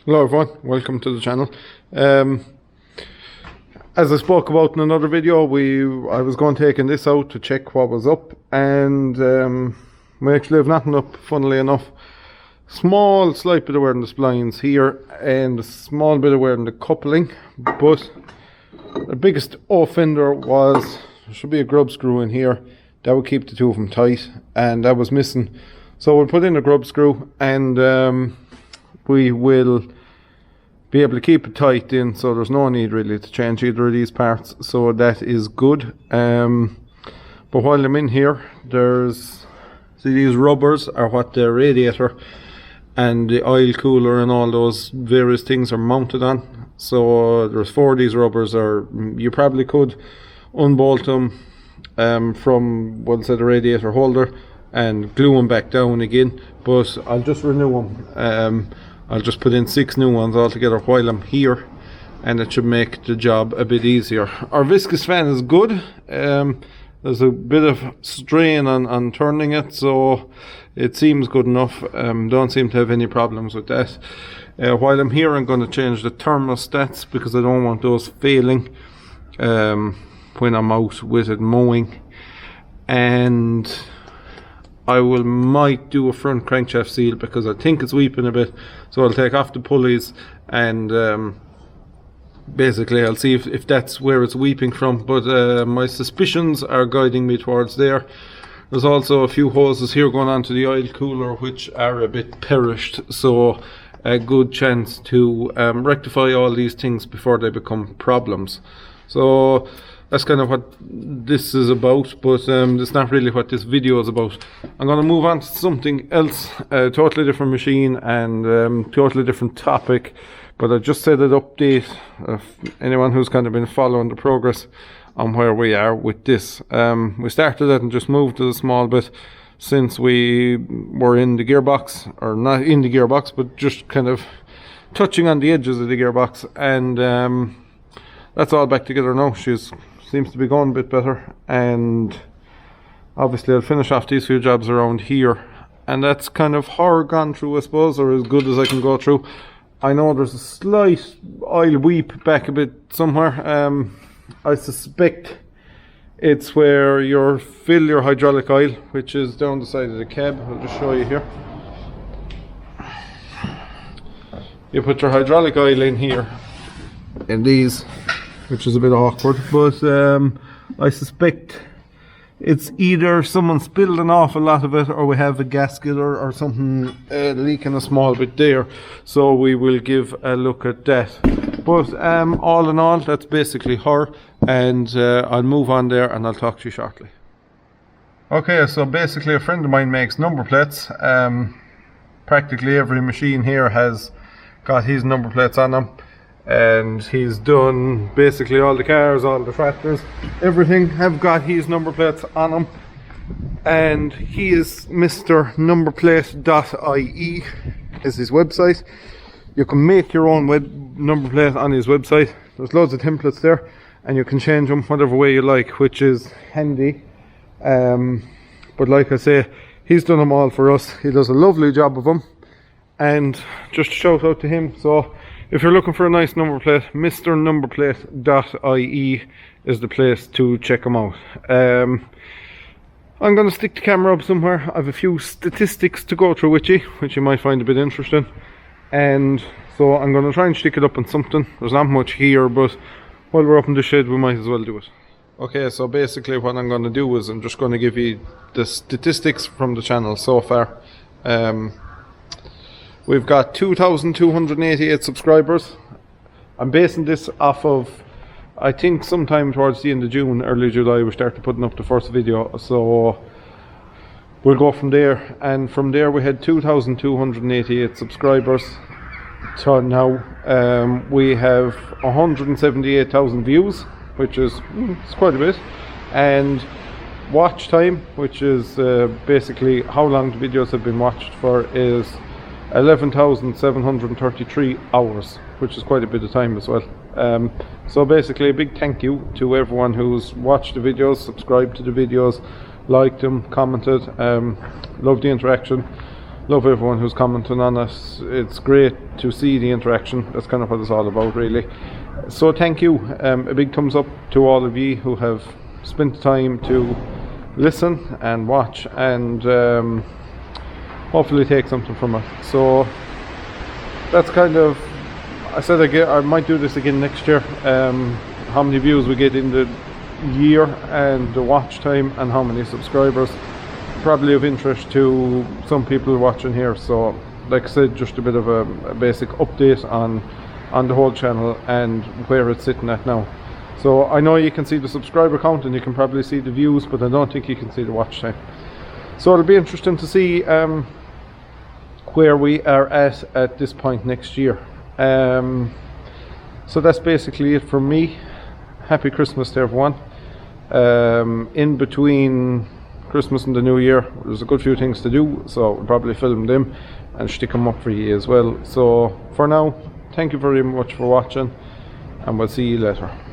Hello everyone, welcome to the channel. As I spoke about in another video, I was going taking this out to check what was up, and we actually have nothing up, funnily enough. Slight bit of wear in the splines here and a small bit of wear in the coupling, but the biggest offender was there should be a grub screw in here that would keep the two of them tight, and that was missing. So we'll put in a grub screw and we will be able to keep it tight in, so there's no need really to change either of these parts, so that is good. But while I'm in here, these rubbers are what the radiator and the oil cooler and all those various things are mounted on. So there's 4 of these rubbers, or you probably could unbolt them from the radiator holder and glue them back down again, but I'll just renew them. I'll just put in 6 new ones altogether while I'm here, and it should make the job a bit easier. Our viscous fan is good. There's a bit of strain on turning it, so it seems good enough. Don't seem to have any problems with that. While I'm here, I'm going to change the thermostats because I don't want those failing when I'm out with it mowing. And I might do a front crankshaft seal because I think it's weeping a bit, so I'll take off the pulleys and basically I'll see if that's where it's weeping from, but my suspicions are guiding me towards there. There's also a few hoses here going on to the oil cooler which are a bit perished, so a good chance to rectify all these things before they become problems. So that's kind of what this is about, but it's not really what this video is about. I'm going to move on to something else, a totally different machine and totally different topic, but I just said I'd update anyone who's kind of been following the progress on where we are with this. We started it and just moved to the small bit since we were in the gearbox, or not in the gearbox, but just kind of touching on the edges of the gearbox, and that's all back together now. Seems to be going a bit better, and obviously I'll finish off these few jobs around here, and that's kind of her gone through, I suppose, or as good as I can go through. I know there's a slight oil weep back a bit somewhere. I suspect it's where you fill your hydraulic oil, which is down the side of the cab. I'll just show you here. You put your hydraulic oil in here in these, which is a bit awkward, but I suspect it's either someone spilled an awful lot of it, or we have a gasket or something leaking a small bit there, so we will give a look at that. But all in all, that's basically her, and I'll move on there and I'll talk to you shortly. Okay, so basically a friend of mine makes number plates. Practically every machine here has got his number plates on them, and he's done basically all the cars, all the tractors, everything have got his number plates on them, and he is mrnumberplate.ie is his website. You can make your own number plate on his website. There's loads of templates there, and you can change them whatever way you like, which is handy. But like I say, he's done them all for us. He does a lovely job of them, and just a shout out to him. So if you're looking for a nice number plate, mrnumberplate.ie is the place to check them out. I'm going to stick the camera up somewhere. I have a few statistics to go through with you, which you might find a bit interesting. And so I'm going to try and stick it up on something. There's not much here, but while we're up in the shed, we might as well do it. Okay, so basically what I'm going to do is I'm just going to give you the statistics from the channel so far. We've got 2,288 subscribers. I'm basing this off of, I think sometime towards the end of June, early July, we started putting up the first video, so we'll go from there. And from there we had 2,288 subscribers to now. We have 178,000 views, which is it's quite a bit, and watch time, which is basically how long the videos have been watched for, is 11,733 hours, which is quite a bit of time as well. So basically a big thank you to everyone who's watched the videos, subscribed to the videos, liked them, commented, loved the interaction. love everyone who's commenting on it. It's great to see the interaction. That's kind of what it's all about, really. So thank you. A big thumbs up to all of you who have spent the time to listen and watch, and hopefully take something from it. So that's kind of, I said I might do this again next year. How many views we get in the year and the watch time and how many subscribers, probably of interest to some people watching here. So like I said, just a bit of a basic update on the whole channel and where it's sitting at now. So I know you can see the subscriber count and you can probably see the views, but I don't think you can see the watch time. So it'll be interesting to see where we are at this point next year. So that's basically it from me. Happy Christmas to everyone. In between Christmas and the New Year, there's a good few things to do, so we'll probably film them and stick them up for you as well. So for now, thank you very much for watching, and we'll see you later.